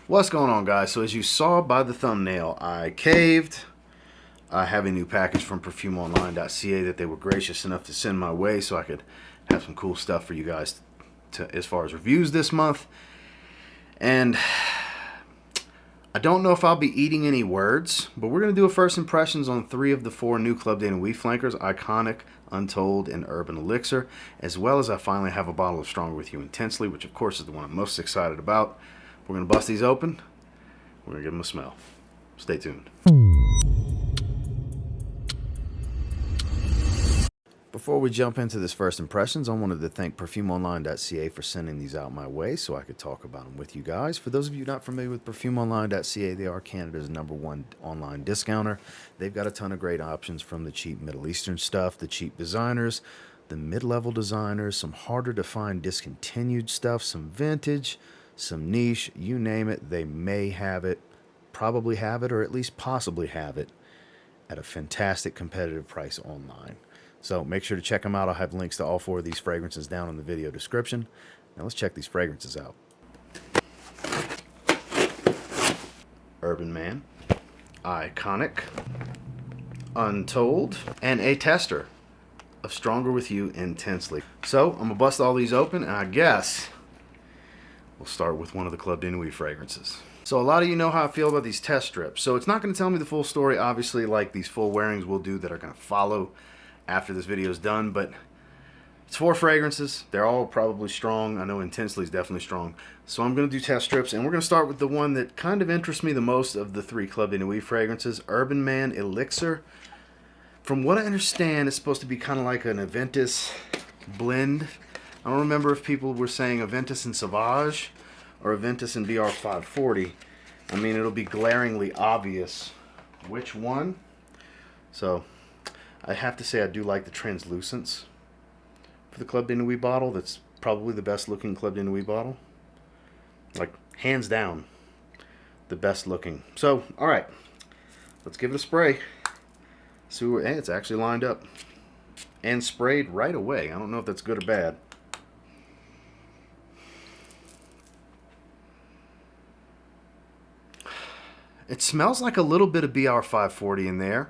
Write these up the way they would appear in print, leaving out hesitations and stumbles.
What's going on, guys? So as you saw by the thumbnail, I caved. I have a new package from PerfumeOnline.ca that they were gracious enough to send my way so I could have some cool stuff for you guys as far as reviews this month. And I don't know if I'll be eating any words, but we're going to do a first impressions on 3 of the 4 new Club Date and Weed flankers, Iconic, Untold, and Urban Elixir, as well as I finally have a bottle of Stronger With You Intensely, which of course is the one I'm most excited about. We're going to bust these open. We're going to give them a smell. Stay tuned. Before we jump into this first impressions, I wanted to thank PerfumeOnline.ca for sending these out my way so I could talk about them with you guys. For those of you not familiar with PerfumeOnline.ca, they are Canada's #1 online discounter. They've got a ton of great options, from the cheap Middle Eastern stuff, the cheap designers, the mid-level designers, some harder to find discontinued stuff, some vintage, some niche, you name it, they may have it, probably have it, or at least possibly have it at a fantastic competitive price online. So make sure to check them out. I'll have links to all 4 of these fragrances down in the video description. Now let's check these fragrances out. Urban Man, Iconic, Untold, and a tester of Stronger With You Intensely. So I'm going to bust all these open, and I guess we'll start with one of the Club Date and Weed fragrances. So a lot of you know how I feel about these test strips. So it's not going to tell me the full story, obviously, like these full wearings will do that are going to follow after this video is done, but it's 4 fragrances. They're all probably strong. I know Intensely is definitely strong. So I'm going to do test strips, and we're going to start with the one that kind of interests me the most of the 3 Club Date and Weed fragrances, Urban Man Elixir. From what I understand, it's supposed to be kind of like an Aventus blend. I don't remember if people were saying Aventus and Sauvage or Aventus and BR540. I mean, it'll be glaringly obvious which one. So I have to say I do like the translucence for the Club Date and Weed bottle. That's probably the best looking Club Date and Weed bottle. Like, hands down, the best looking. So, alright, let's give it a spray. See what, hey, it's actually lined up and sprayed right away. I don't know if that's good or bad. It smells like a little bit of BR540 in there.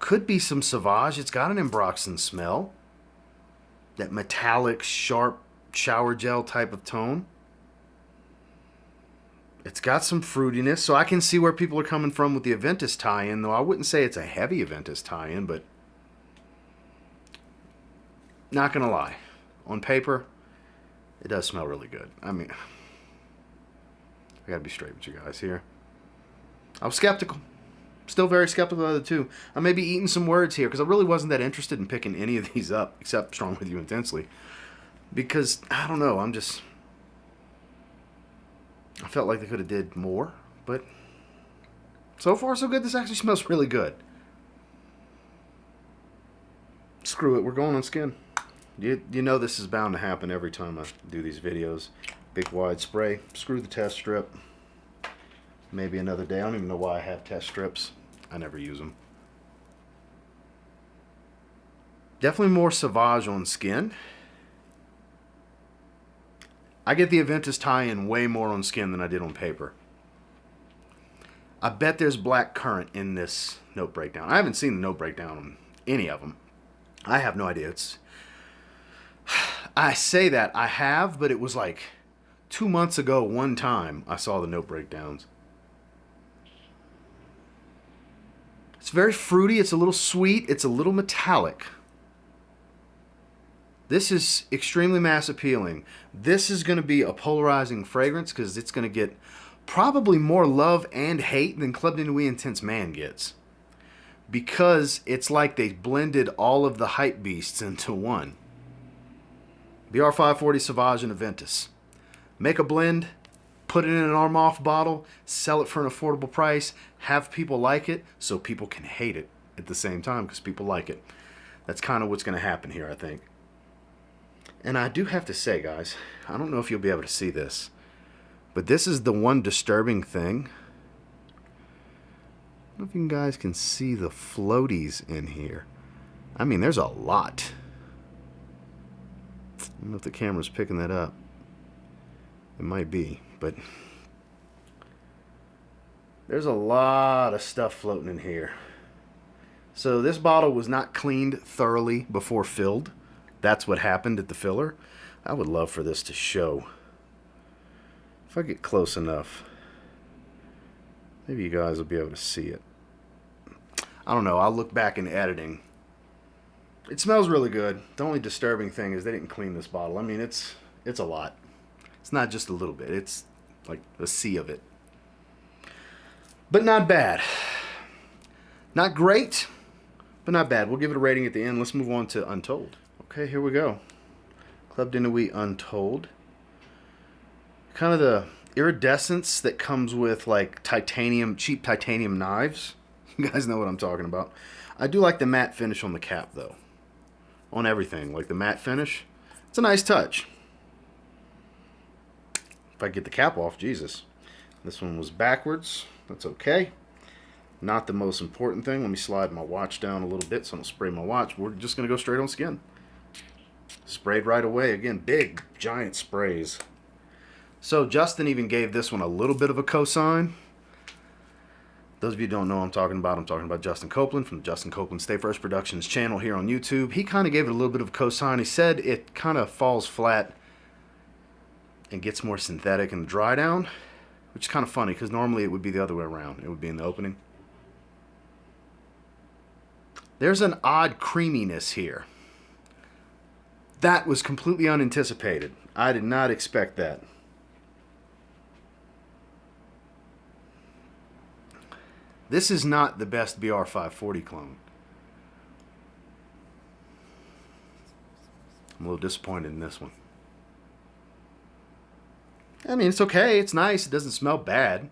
Could be some Sauvage. It's got an Ambroxan smell. That metallic, sharp shower gel type of tone. It's got some fruitiness, so I can see where people are coming from with the Aventus tie-in, though I wouldn't say it's a heavy Aventus tie-in, but not gonna lie. On paper, it does smell really good. I mean, I gotta be straight with you guys here. I was skeptical. Still very skeptical of the 2. I may be eating some words here because I really wasn't that interested in picking any of these up except Strong With You Intensely. Because, I don't know, I felt like they could have did more, but so far so good. This actually smells really good. Screw it, we're going on skin. You know this is bound to happen every time I do these videos. Big wide spray. Screw the test strip. Maybe another day. I don't even know why I have test strips. I never use them. Definitely more Sauvage on skin. I get the Aventus tie-in way more on skin than I did on paper. I bet there's black currant in this note breakdown. I haven't seen the note breakdown on any of them. I have no idea. I say that I have, but it was like 2 months ago one time I saw the note breakdowns. It's very fruity, it's a little sweet, it's a little metallic. This is extremely mass appealing. This is going to be a polarizing fragrance because it's going to get probably more love and hate than Club Date and Weed Intense Man gets. Because it's like they blended all of the hype beasts into one. BR540, Sauvage, and Aventus. Make a blend, put it in an Armaf bottle, sell it for an affordable price, have people like it so people can hate it at the same time because people like it. That's kind of what's going to happen here, I think. And I do have to say, guys, I don't know if you'll be able to see this, but this is the one disturbing thing. I don't know if you guys can see the floaties in here. I mean, there's a lot. I don't know if the camera's picking that up. It might be, but There's a lot of stuff floating in here. So this bottle was not cleaned thoroughly before filled. That's what happened at the filler. I would love for this to show. If I get close enough, maybe you guys will be able to see it. I don't know. I'll look back in editing. It smells really good. The only disturbing thing is they didn't clean this bottle. I mean, it's a lot. It's not just a little bit. It's like a sea of it. But not bad. Not great, but not bad. We'll give it a rating at the end. Let's move on to Untold. Okay, here we go. Club de Nuit Untold. Kind of the iridescence that comes with like titanium, cheap titanium knives. You guys know what I'm talking about. I do like the matte finish on the cap though. On everything, like the matte finish. It's a nice touch. If I get the cap off, Jesus. This one was backwards. That's okay. Not the most important thing. Let me slide my watch down a little bit so I don't spray my watch. We're just going to go straight on skin. Sprayed right away. Again, big, giant sprays. So Justin even gave this one a little bit of a cosign. Those of you who don't know what I'm talking about Justin Copeland from the Justin Copeland Stay Fresh Productions channel here on YouTube. He kind of gave it a little bit of a cosign. He said it kind of falls flat and gets more synthetic in the dry down, which is kind of funny because normally it would be the other way around. It would be in the opening. There's an odd creaminess here. That was completely unanticipated. I did not expect that. This is not the best BR540 clone. I'm a little disappointed in this one. I mean, it's okay. It's nice. It doesn't smell bad.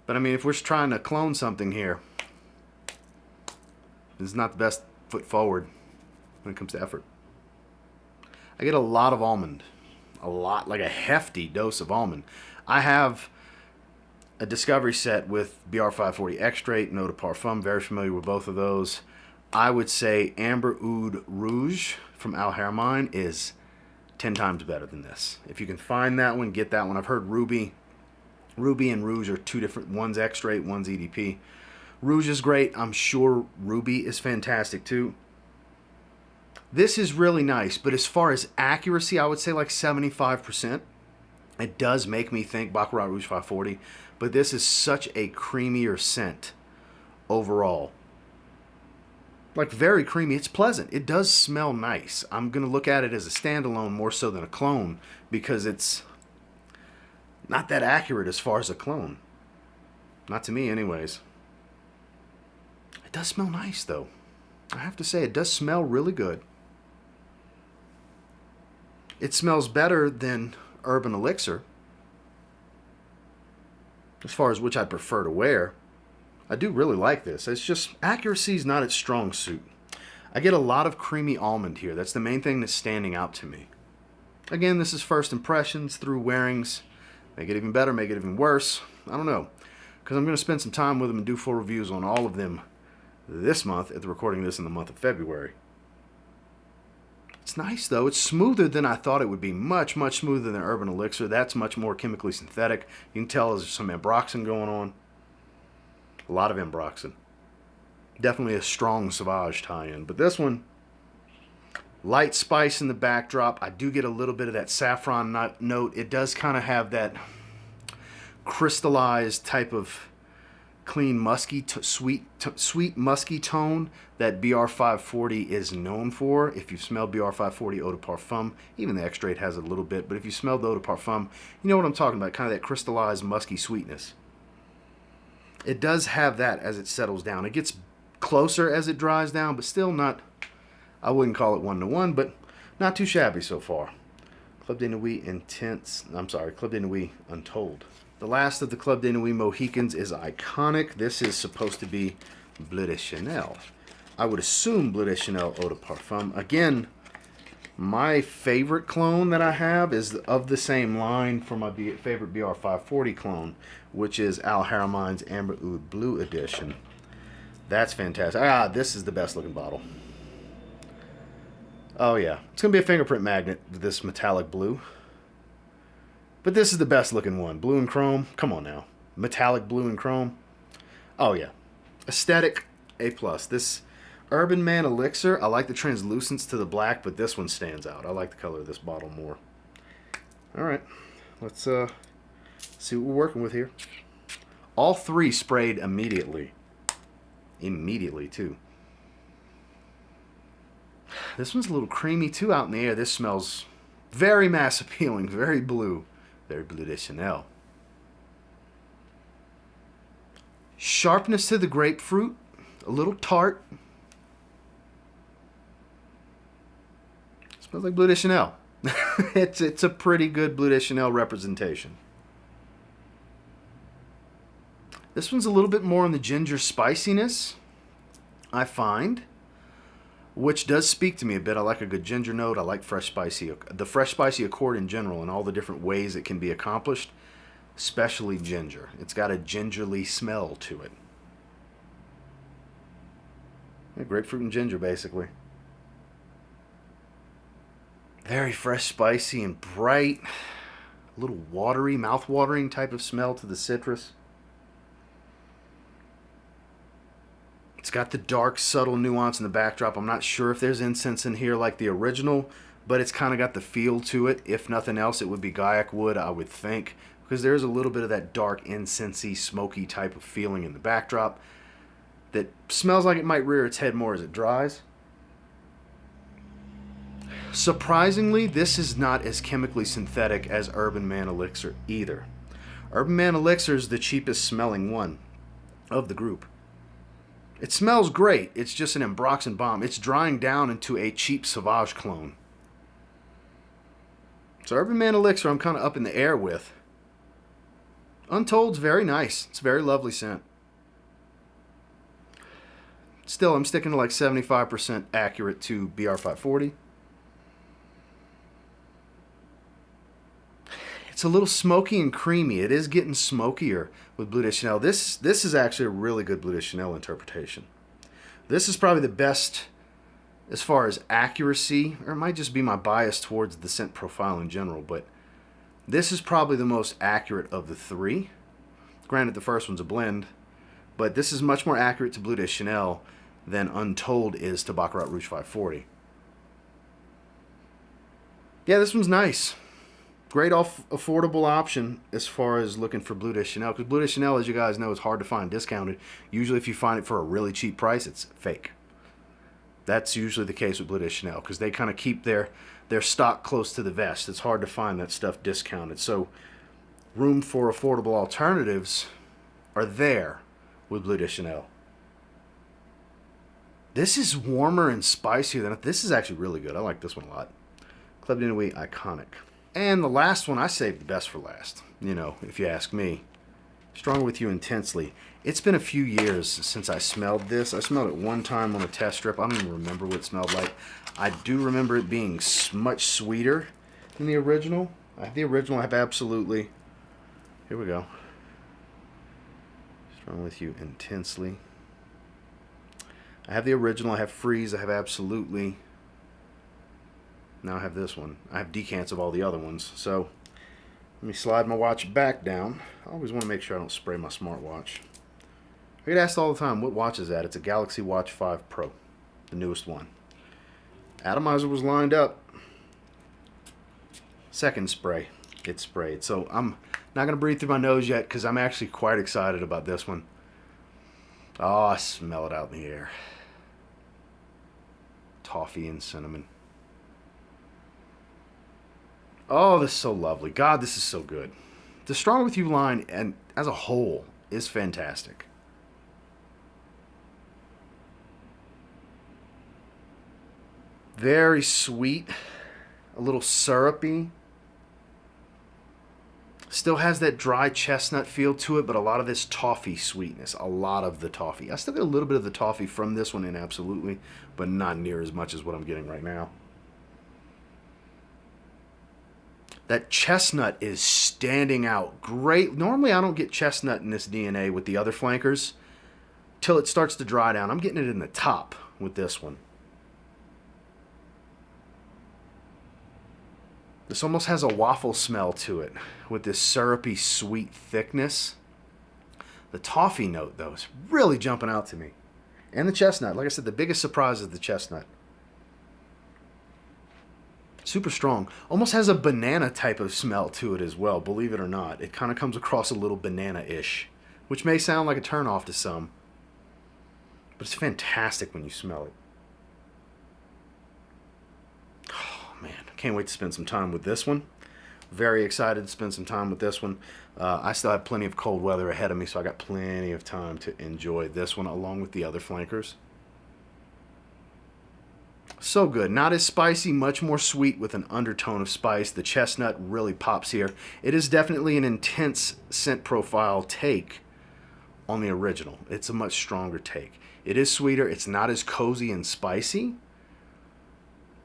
But I mean, if we're just trying to clone something here, this is not the best foot forward when it comes to effort. I get a lot of almond. A lot, like a hefty dose of almond. I have a discovery set with BR540 Extrait, Eau de Parfum. Very familiar with both of those. I would say Amber Oud Rouge from Armani is 10 times better than this. If you can find that one, get that one. I've heard Ruby and Rouge are two different. One's Extrait, one's EDP. Rouge is great. I'm sure Ruby is fantastic too. This is really nice, but as far as accuracy, I would say like 75%. It does make me think Baccarat Rouge 540, but this is such a creamier scent overall. Like very creamy. It's pleasant. It does smell nice. I'm going to look at it as a standalone more so than a clone because it's not that accurate as far as a clone. Not to me anyways. It does smell nice though. I have to say it does smell really good. It smells better than Urban Elixir, as far as which I prefer to wear. I do really like this. It's just accuracy is not its strong suit. I get a lot of creamy almond here. That's the main thing that's standing out to me. Again, this is first impressions through wearings. Make it even better, make it even worse. I don't know, because I'm going to spend some time with them and do full reviews on all of them this month at the recording of this in the month of February. It's nice though. It's smoother than I thought it would be. Much, much smoother than Urban Elixir. That's much more chemically synthetic. You can tell there's some ambroxan going on. A lot of ambroxan. Definitely a strong Sauvage tie-in. But this one, light spice in the backdrop. I do get a little bit of that saffron note. It does kind of have that crystallized type of clean, musky, sweet musky tone that BR540 is known for. If you smell BR540 Eau de Parfum, even the Extrait has a little bit, but if you smell the Eau de Parfum, you know what I'm talking about, kind of that crystallized, musky sweetness. It does have that as it settles down. It gets closer as it dries down, but still not, I wouldn't call it one-to-one, but not too shabby so far. Club de Nuit Club de Nuit Untold. The last of the Club de Nuit Mohicans is iconic. This is supposed to be Bleu de Chanel. I would assume Bleu de Chanel Eau de Parfum. Again, my favorite clone that I have is of the same line for my favorite BR540 clone, which is Al Haramain's Amber Oud Blue Edition. That's fantastic. This is the best looking bottle. Oh yeah, it's going to be a fingerprint magnet, this metallic blue. But this is the best looking one. Blue and chrome. Come on now. Metallic blue and chrome. Oh yeah, aesthetic A plus. This Urban Man Elixir, I like the translucence to the black, but this one stands out. I like the color of this bottle more. All right, let's see what we're working with here. All three sprayed immediately. Immediately too. This one's a little creamy too out in the air. This smells very mass appealing, very blue. Very Bleu de Chanel. Sharpness to the grapefruit, a little tart. Smells like Bleu de Chanel. It's a pretty good Bleu de Chanel representation. This one's a little bit more on the ginger spiciness, I find, which does speak to me a bit. I like a good ginger note. I like the fresh spicy accord in general and all the different ways it can be accomplished, especially ginger. It's got a gingerly smell to it. Yeah, grapefruit and ginger, basically. Very fresh, spicy, and bright. A little watery, mouth-watering type of smell to the citrus. It's got the dark, subtle nuance in the backdrop. I'm not sure if there's incense in here like the original, but it's kind of got the feel to it. If nothing else, it would be Gaiac wood, I would think, because there's a little bit of that dark, incensey, smoky type of feeling in the backdrop that smells like it might rear its head more as it dries. Surprisingly, this is not as chemically synthetic as Urban Man Elixir either. Urban Man Elixir is the cheapest smelling one of the group. It smells great. It's just an Ambroxan bomb. It's drying down into a cheap Sauvage clone. So Urban Man Elixir I'm kind of up in the air with. Untold's very nice. It's a very lovely scent. Still, I'm sticking to like 75% accurate to BR540. It's a little smoky and creamy. It is getting smokier with Bleu de Chanel. This is actually a really good Bleu de Chanel interpretation. This is probably the best as far as accuracy, or it might just be my bias towards the scent profile in general, but this is probably the most accurate of the three. Granted, the first one's a blend, but this is much more accurate to Bleu de Chanel than Untold is to Baccarat Rouge 540. Yeah, this one's nice. Great affordable option as far as looking for Bleu de Chanel, because Bleu de Chanel, as you guys know, is hard to find discounted. Usually if you find it for a really cheap price, it's fake. That's usually the case with Bleu de Chanel, because they kind of keep their stock close to the vest. It's hard to find that stuff discounted. So room for affordable alternatives are there with Bleu de Chanel. This is warmer and spicier than this is actually really good. I like this one a lot. Club de Nuit Iconic. And the last one, I saved the best for last, you know, if you ask me. Stronger With You Intensely. It's been a few years since I smelled this. I smelled it one time on a test strip. I don't even remember what it smelled like. I do remember it being much sweeter than the original. The original I have absolutely... Here we go. Stronger With You Intensely. I have the original. I have Freeze. I have Absolutely. Now I have this one. I have decants of all the other ones. So let me slide my watch back down. I always want to make sure I don't spray my smartwatch. I get asked all the time, what watch is that? It's a Galaxy Watch 5 Pro, the newest one. Atomizer was lined up. Second spray, it sprayed. So I'm not going to breathe through my nose yet because I'm actually quite excited about this one. Oh, I smell it out in the air. Toffee and cinnamon. Oh, this is so lovely. God, this is so good. The Stronger With You line, and as a whole, is fantastic. Very sweet, a little syrupy. Still has that dry chestnut feel to it, but a lot of this toffee sweetness. A lot of the toffee. I still get a little bit of the toffee from this one in Absolutely, but not near as much as what I'm getting right now. That chestnut is standing out great. Normally I don't get chestnut in this DNA with the other flankers till it starts to dry down. I'm getting it in the top with this one. This almost has a waffle smell to it with this syrupy sweet thickness. The toffee note, though, is really jumping out to me. And the chestnut. Like I said, the biggest surprise is the chestnut. Super strong. Almost has a banana type of smell to it as well, believe it or not. It kind of comes across a little banana-ish, which may sound like a turnoff to some. But it's fantastic when you smell it. Oh, man. I can't wait to spend some time with this one. Very excited to spend some time with this one. I still have plenty of cold weather ahead of me, so I got plenty of time to enjoy this one along with the other flankers. So good. Not as spicy, much more sweet with an undertone of spice. The chestnut really pops here. It is definitely an intense scent profile take on the original. It's a much stronger take. It is sweeter. It's not as cozy and spicy,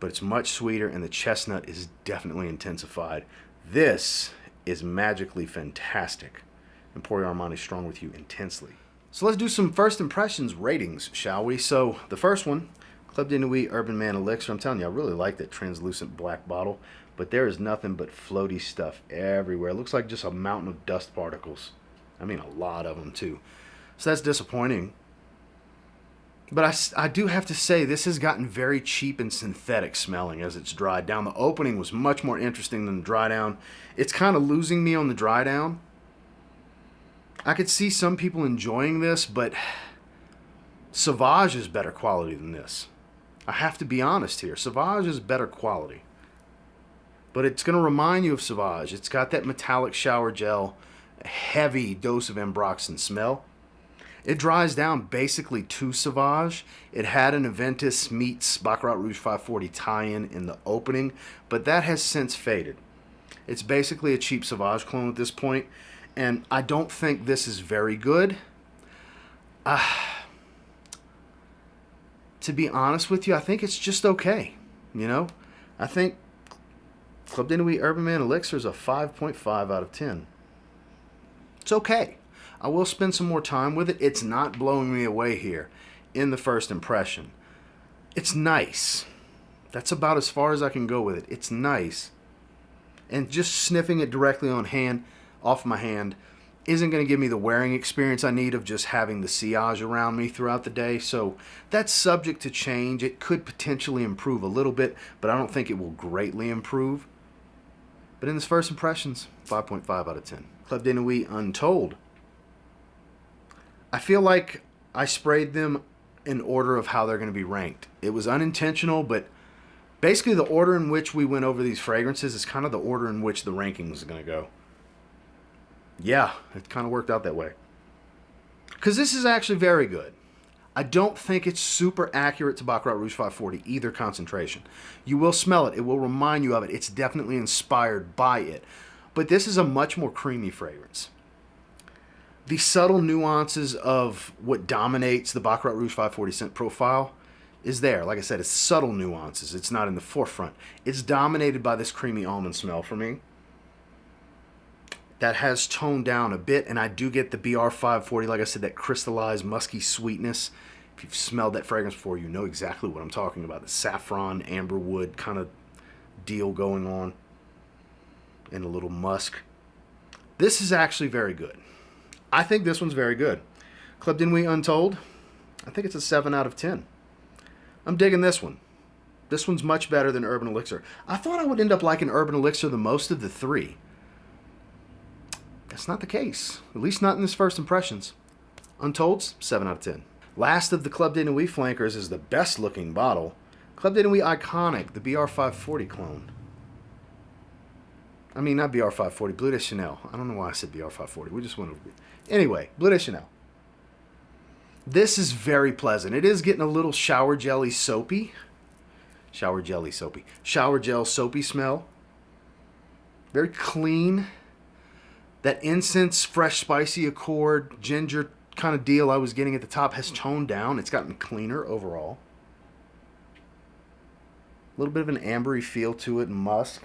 but it's much sweeter, and the chestnut is definitely intensified. This is magically fantastic. Emporio Armani, strong with you intensely. So let's do some first impressions ratings, shall we? So the first one, Club de Nuit Urban Man Elixir. I'm telling you, I really like that translucent black bottle, but there is nothing but floaty stuff everywhere. It looks like just a mountain of dust particles. I mean, a lot of them too. So that's disappointing. But I do have to say, this has gotten very cheap and synthetic smelling as it's dried down. The opening was much more interesting than the dry down. It's kind of losing me on the dry down. I could see some people enjoying this, but Sauvage is better quality than this. I have to be honest here. Sauvage is better quality. But it's going to remind you of Sauvage. It's got that metallic shower gel, a heavy dose of Ambroxan smell. It dries down basically to Sauvage. It had an Aventus meets Baccarat Rouge 540 tie-in in the opening, but that has since faded. It's basically a cheap Sauvage clone at this point, and I don't think this is very good. To be honest with you, I think it's just okay. You know, I think Club de Nuit Urban Man Elixir is a 5.5 out of 10. It's okay. I will spend some more time with it. It's not blowing me away here in the first impression. It's nice. That's about as far as I can go with it. It's nice. And just sniffing it directly on hand, off my hand, isn't going to give me the wearing experience I need of just having the sillage around me throughout the day. So that's subject to change. It could potentially improve a little bit, but I don't think it will greatly improve. But in this first impressions, 5.5 out of 10. Club de Nuit Untold. I feel like I sprayed them in order of how they're going to be ranked. It was unintentional, but basically the order in which we went over these fragrances is kind of the order in which the ranking is going to go. Yeah, it kind of worked out that way. Because this is actually very good. I don't think it's super accurate to Baccarat Rouge 540, either concentration. You will smell it. It will remind you of it. It's definitely inspired by it. But this is a much more creamy fragrance. The subtle nuances of what dominates the Baccarat Rouge 540 scent profile is there. Like I said, it's subtle nuances. It's not in the forefront. It's dominated by this creamy almond smell for me. That has toned down a bit, and I do get the BR 540, like I said, that crystallized musky sweetness. If you've smelled that fragrance before, you know exactly what I'm talking about. The saffron, amberwood kind of deal going on, and a little musk. This is actually very good. I think this one's very good. Club de Nuit Untold, I think it's a 7 out of 10. I'm digging this one. This one's much better than Urban Elixir. I thought I would end up liking Urban Elixir the most of the three. That's not the case, at least not in this first impressions. Untold's 7 out of 10. Last of the Club de Nuit flankers is the best looking bottle. Club de Nuit Iconic, the BR 540 clone. I mean, not BR 540, Bleu de Chanel. I don't know why I said BR 540. We just went over it. Anyway, Bleu de Chanel. This is very pleasant. It is getting a little shower jelly soapy. Shower jelly soapy. Shower gel soapy smell. Very clean. That incense, fresh, spicy accord, ginger kind of deal I was getting at the top has toned down. It's gotten cleaner overall. A little bit of an ambery feel to it, musk.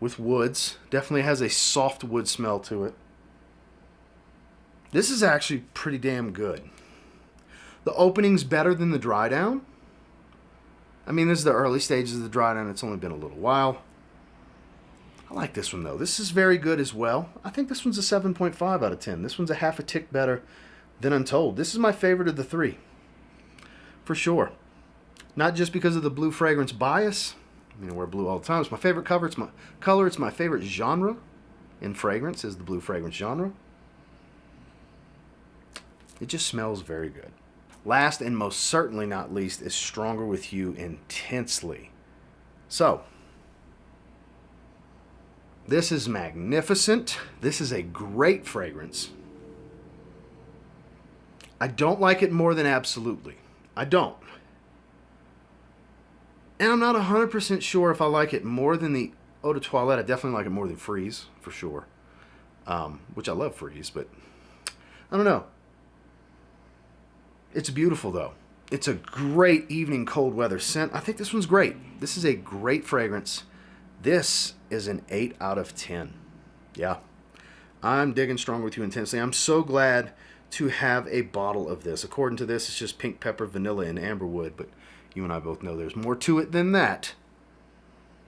With woods. Definitely has a soft wood smell to it. This is actually pretty damn good. The opening's better than the dry down. I mean, this is the early stages of the dry down. It's only been a little while. I like this one though. This is very good as well. I think this one's a 7.5 out of 10. This one's a half a tick better than Untold. This is my favorite of the three, for sure. Not just because of the blue fragrance bias. I wear blue all the time. It's my favorite color. It's my favorite genre in fragrance is the blue fragrance genre. It just smells very good. Last and most certainly not least is Stronger With You Intensely. So, this is magnificent. This is a great fragrance. I don't like it more than Absolutely. I don't. And I'm not 100% sure if I like it more than the Eau de Toilette. I definitely like it more than Freeze, for sure. Which I love Freeze, but I don't know. It's beautiful, though. It's a great evening cold weather scent. I think this one's great. This is a great fragrance. This is an 8 out of 10. Yeah. I'm digging Stronger With You Intensely. I'm so glad to have a bottle of this. According to this, it's just pink pepper, vanilla, and amberwood, but you and I both know there's more to it than that.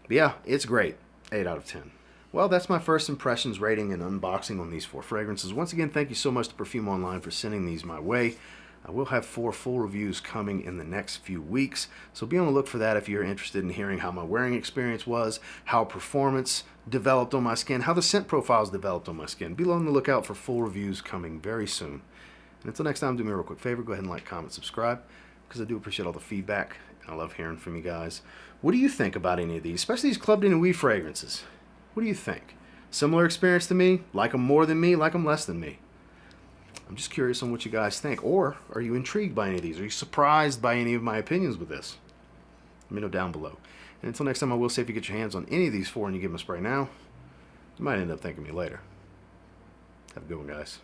But yeah, it's great. 8 out of 10. Well, that's my first impressions, rating, and unboxing on these 4 fragrances. Once again, thank you so much to Perfume Online for sending these my way. I will have 4 full reviews coming in the next few weeks, so be on the look for that if you're interested in hearing how my wearing experience was, how performance developed on my skin, how the scent profiles developed on my skin. Be on the lookout for full reviews coming very soon. And until next time, do me a real quick favor, go ahead and like, comment, subscribe, because I do appreciate all the feedback. I love hearing from you guys. What do you think about any of these, especially these Club de Nuit fragrances? What do you think? Similar experience to me? Like them more than me? Like them less than me? I'm just curious on what you guys think. Or are you intrigued by any of these? Are you surprised by any of my opinions with this? Let me know down below. And until next time, I will say if you get your hands on any of these 4 and you give them a spray now, you might end up thanking me later. Have a good one, guys.